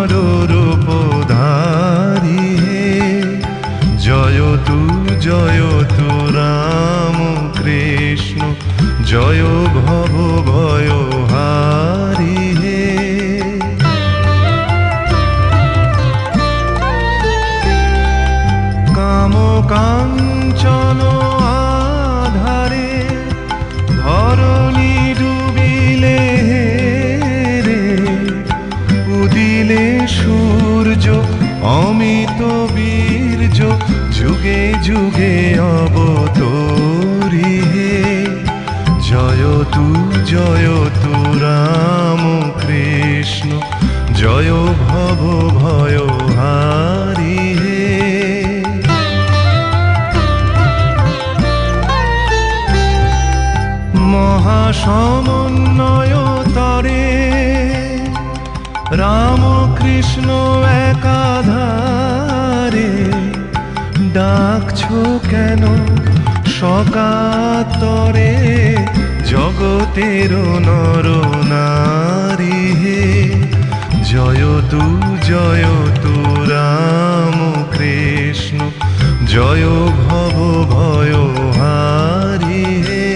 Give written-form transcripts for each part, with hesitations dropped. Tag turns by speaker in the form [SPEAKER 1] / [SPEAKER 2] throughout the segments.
[SPEAKER 1] নররূপধারী হে। জয় তু রাম কৃষ্ণ, জয় ভব ভয়হারি হে। কাম কাঞ্চন আধারে ধরণী ডুবিলে রে, উদিলে সূর্য অমিত বীর্য, যুগে যুগে অবতরী হে। জয় তু রাম কৃষ্ণ, জয় ভব ভয়হারি হে। মহাসমন্বয় তরে রাম কৃষ্ণ একাধারে, ডাকছো কেন সকাতরে জগতের নর নারী হে। জয় তু রাম কৃষ্ণ, জয় ভব ভয়হারি হে।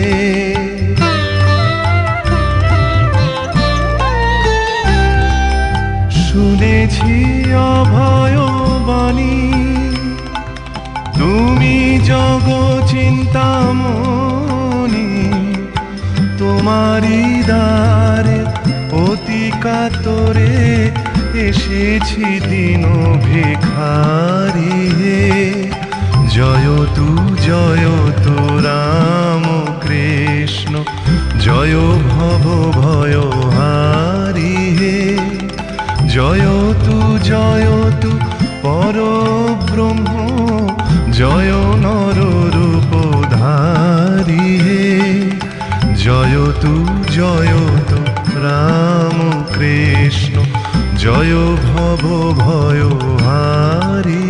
[SPEAKER 1] শুনেছি অভয় বাণী, তুমি জগচিন্তামণি, তোমারি দ্বারে অতি কাতরে এসেছি দীন ভিখারি হে। জয় তু রাম কৃষ্ণ, জয় ভব ভয়হারি হে। জয় তু পরব্রহ্ম, জয় নররূপধারী হে। জয় তু রাম কৃষ্ণ, জয় ভব ভয়হারি।